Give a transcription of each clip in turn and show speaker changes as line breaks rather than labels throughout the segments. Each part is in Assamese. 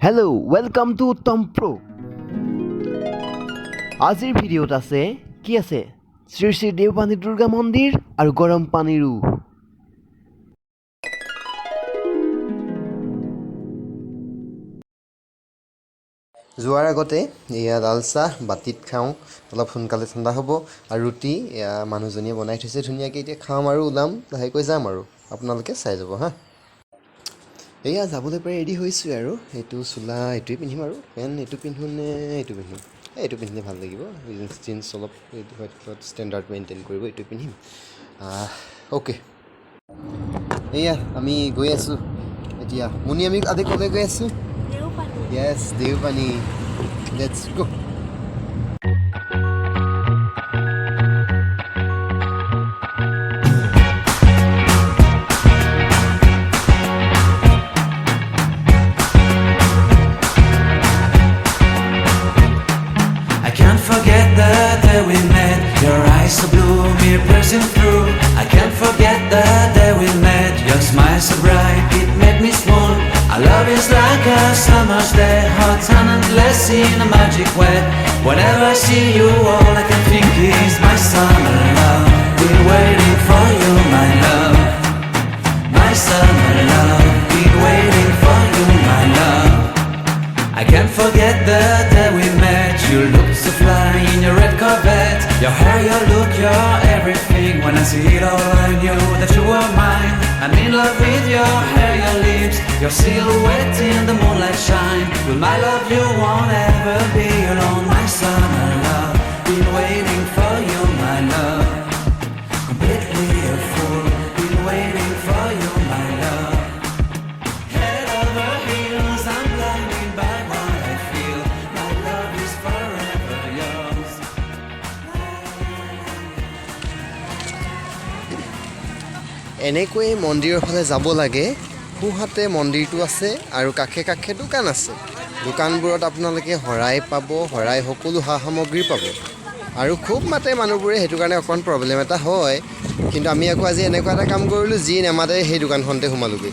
Hello, welcome to Uttam Pro. আজিৰ ভিডিঅ'ত আছে কি আছে শ্ৰী শ্ৰী দেওপানী দুৰ্গা মন্দিৰ আৰু গৰম পানীৰো যোৱাৰ আগতে এয়া লাল চাহ বাটিত খাওঁ অলপ সোনকালে ঠাণ্ডা হ'ব আৰু ৰুটি মানুহজনীয়ে বনাই থৈছে ধুনীয়াকৈ এতিয়া খাম আৰু ওলাম লাহেকৈ যাম আৰু আপোনালোকে চাই যাব হা এয়া যাবলৈ প্ৰায় ৰেডি হৈছোঁ আৰু এইটো চোলা এইটোৱে পিন্ধিম আৰু পেণ্ট এইটো পিন্ধোঁ নে এইটো পিন্ধিম এইটো পিন্ধিলে ভাল লাগিব জিন্স অলপ ষ্টেণ্ডাৰ্ড মেইনটেইন কৰিব এইটো পিন্ধিম অ'কে এয়া আমি গৈ আছোঁ এতিয়া মুনি আমি আজি ক'লৈ গৈ আছোঁ yes Deopani let's go
Forget the day we met. Your eyes so blue, me pressing through. I can't forget the day we met. Your smile so bright, it made me swoon. Our love is like a summer's day, hot and endless in a magic way. Whenever I see you, all I can think is my summer love. Been waiting for you, my love. My summer love. Been waiting for you, my love. I can't forget the day we met. You looked so fly in your red Corvette. Your hair, your look, your everything. When I see it all, I knew that you were mine. I'm in love with your hair, your lips, your silhouette in the moonlight shine. With my love, you won't ever be alone. My summer love, been waiting for you, my love. Completely a fool, been waiting for you, my love. Head over heels, I'm blinded by what I feel. My love is forever yours.
এনেকৈ মন্দিৰৰ ফালে যাব লাগে সোঁহাতে মন্দিৰটো আছে আৰু কাষে কাষে দোকান আছে দোকানবোৰত আপোনালোকে শৰাই পাব শৰাই সকলো সা সামগ্ৰী পাব আৰু খুব মাতে মানুহবোৰে সেইটো কাৰণে অকণ প্ৰব্লেম এটা হয় কিন্তু আমি আকৌ আজি এনেকুৱা এটা কাম কৰিলোঁ যি নেমাতে সেই দোকানখনতে সোমালোগৈ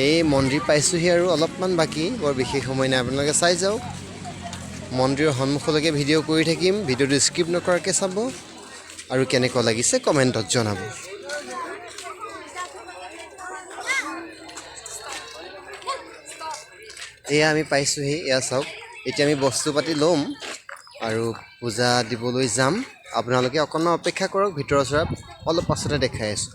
এই মন্দিৰ পাইছোঁহি আৰু অলপমান বাকী বৰ বিশেষ সময় নাই আপোনালোকে চাই যাওক মন্দিৰৰ সন্মুখলৈকে ভিডিঅ' কৰি থাকিম ভিডিঅ'টো স্কিপ নকৰাকৈ চাব আৰু কেনেকুৱা লাগিছে কমেণ্টত জনাব এয়া আমি পাইছোঁহি এয়া চাওক এতিয়া আমি বস্তু পাতি ল'ম আৰু পূজা দিবলৈ যাম আপোনালোকে অকণমান অপেক্ষা কৰক ভিতৰৰ চৰা অলপ পাছতে দেখাই আছোঁ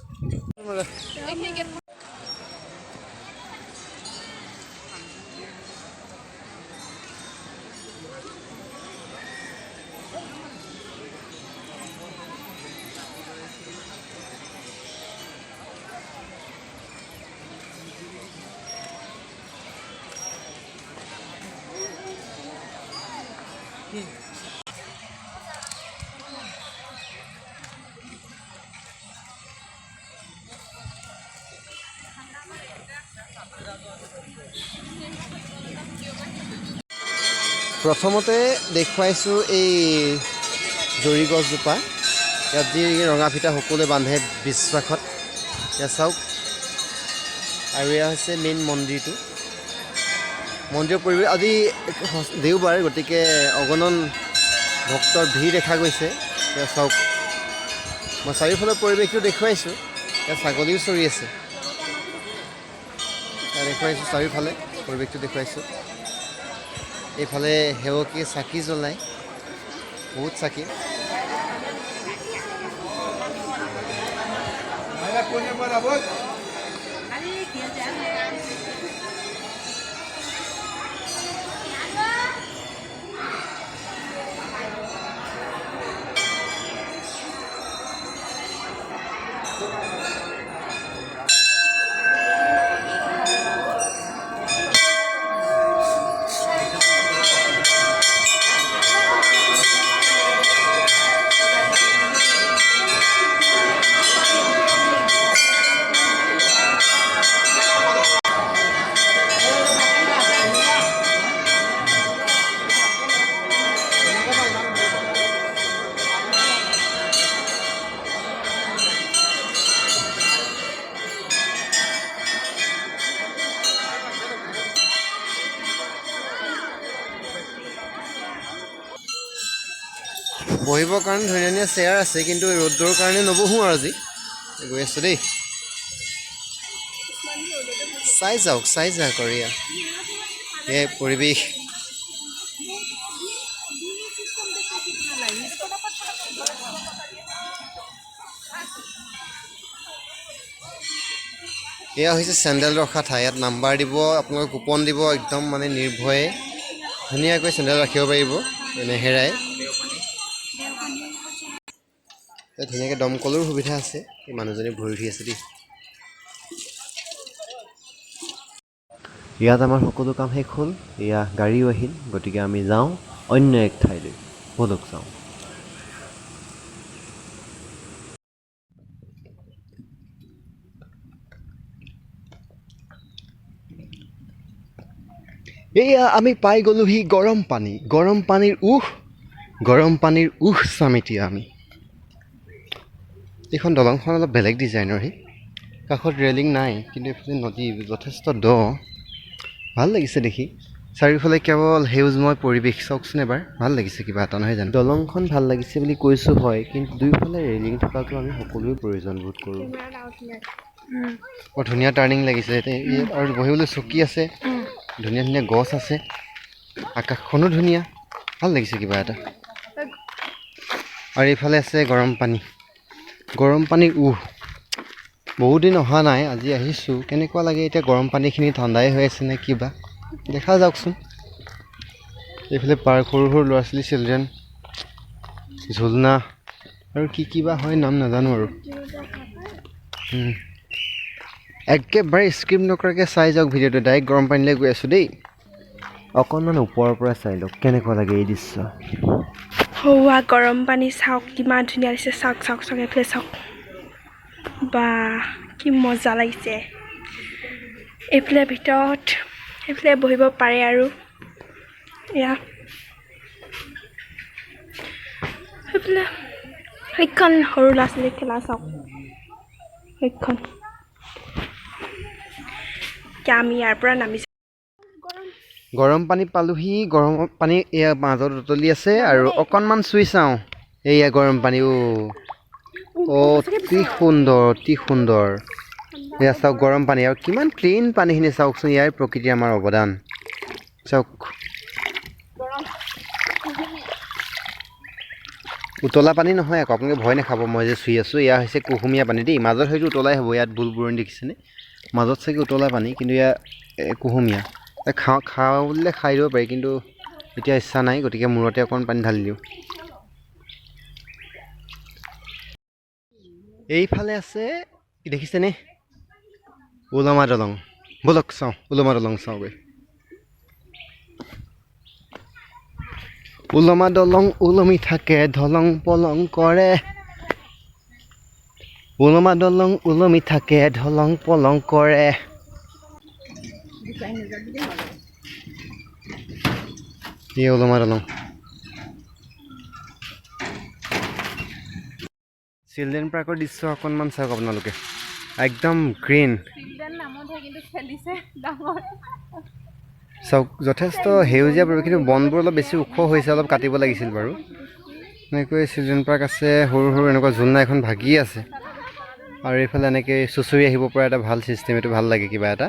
প্ৰথমতে দেখুৱাইছোঁ এই জৰি গছজোপা ইয়াত যি ৰঙা ফিটা সকলোৱে বান্ধে বিশ্বাসত এতিয়া চাওক আৰু এয়া হৈছে মেইন মন্দিৰটো মন্দিৰৰ পৰিৱেশ আজি দেওবাৰ গতিকে অগণন ভক্তৰ ভিৰ দেখা গৈছে এতিয়া চাওক মই চাৰিওফালৰ পৰিৱেশটো দেখুৱাইছোঁ এতিয়া ছাগলীও চৰি আছে দেখুৱাইছোঁ চাৰিওফালে পৰিৱেশটো দেখুৱাইছোঁ এইফালে সেৱকী চাকি জ্বলায় বহুত চাকি বহিবৰ কাৰণে ধুনীয়া ধুনীয়া চেয়াৰ আছে কিন্তু ৰ'দৰ কাৰণে নবহোঁ আৰু আজি গৈ আছোঁ দেই চাই যাওক কৰিয়া এই পৰিৱেশ এয়া হৈছে চেণ্ডেল ৰখা ঠাই ইয়াত নাম্বাৰ দিব আপোনালোকে কুপন দিব একদম মানে নিৰ্ভয়ে ধুনীয়াকৈ চেণ্ডেল ৰাখিব পাৰিব নেহেৰাই ধুনীয়াকৈ দমকলৰ সুবিধা আছে এই মানুহজনী ভৰি উঠি আছে দেই ইয়াত আমাৰ সকলো কাম শেষ হ'ল এয়া গাড়ীও আহিল গতিকে আমি যাওঁ অন্য এক ঠাইলৈ বলক যাওঁ এয়া আমি পাই গ'লোহি গৰম পানীৰ উহ চাম এতিয়া আমি এইখন দলংখন অলপ বেলেগ ডিজাইনৰ কাষত ৰেলিং নাই কিন্তু এইফালে নদী যথেষ্ট দ ভাল লাগিছে দেখি চাৰিওফালে কেৱল সেউজময় পৰিৱেশ চাওকচোন এবাৰ ভাল লাগিছে কিবা এটা নহয় জানো দলংখন ভাল লাগিছে বুলি কৈছোঁ হয় কিন্তু দুয়োফালে ৰেলিং থকাটো আমি সকলোৱে প্ৰয়োজন বোধ কৰোঁ বৰ ধুনীয়া টাৰ্ণিং লাগিছে আৰু বহিবলৈ চকী আছে ধুনীয়া ধুনীয়া গছ আছে আকাশখনো ধুনীয়া ভাল লাগিছে কিবা এটা আৰু এইফালে আছে গৰম পানীৰ বহুত দিন অহা নাই আজি আহিছোঁ কেনেকুৱা লাগে এতিয়া গৰম পানীখিনি ঠাণ্ডাই হৈ আছে নে কিবা দেখা যাওকচোন এইফালে পাৰ্ক সৰু সৰু ল'ৰা ছোৱালী চিলড্ৰেন ঝুলনা আৰু কিবা হয় নাম নাজানো আৰু একেবাৰে স্কিপ নকৰাকৈ চাই যাওক ভিডিঅ'টো ডাইৰেক্ট গৰম পানীলৈ গৈ আছোঁ দেই অকণমান ওপৰৰ পৰা চাই লওক কেনেকুৱা লাগে এই দৃশ্য
হোৱা গৰম পানী চাওক কিমান ধুনীয়া লাগিছে চাওক এইফালে চাওক বা কি মজা লাগিছে এইফালে ভিতৰত এইফালে বহিব পাৰে আৰু এয়া সেইফালে সেইখন সৰু ল'ৰা ছোৱালী খেলা চাওক সেইখন এতিয়া আমি ইয়াৰ পৰা নামিছোঁ
গৰম পানী পালোহি গৰম পানী এয়া মাজত উতলি আছে আৰু অকণমান চুই চাওঁ এয়া গৰম পানী অতি সুন্দৰ এয়া চাওক গৰম পানী আৰু কিমান ক্লিন পানীখিনি চাওকচোন ইয়াৰ প্ৰকৃতিৰ আমাৰ অৱদান চাওক উতলা পানী নহয় আকৌ আপোনালোকে ভয় নাখাব মই যে চুই আছোঁ এয়া হৈছে কুহুমীয়া পানী দেই মাজত হয়তো উতলাই হ'ব ইয়াত বুলবুৰণি দেখিছেনে মাজত চাগে উতলা পানী কিন্তু এয়া কুহুমীয়া খাওঁ বুলিলে খাই দিব পাৰি কিন্তু এতিয়া ইচ্ছা নাই গতিকে মূৰতে অকণমান পানী ঢালি দিওঁ এইফালে আছে দেখিছেনে ওলমা দলং ব'লক চাওঁ ওলমা দলং চাওঁগৈ ওলমা দলং ওলমি থাকে ধলং পলং কৰে ওলমা দলং ওলমি থাকে ধলং পলং কৰে এই ওলমা দলং চিলড্ৰেন পাৰ্কৰ দৃশ্য অকণমান চাওক আপোনালোকে একদম গ্ৰীণ চাওক যথেষ্ট সেউজীয়া পৰিৱেশ কিন্তু বনবোৰ অলপ বেছি ওখ হৈছে অলপ কাটিব লাগিছিল বাৰু এনেকৈ চিলড্ৰেন পাৰ্ক আছে সৰু সৰু এনেকুৱা ঝুলনা এখন ভাগি আছে আৰু এইফালে এনেকৈ চুচৰি আহিব পৰা এটা ভাল ছিষ্টেম এইটো ভাল লাগে কিবা এটা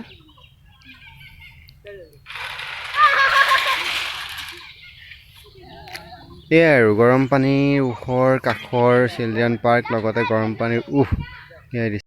এয়াই আৰু গৰম পানীৰ কাষৰ চিলড্ৰেন পাৰ্ক লগতে গৰম পানীৰ এয়াই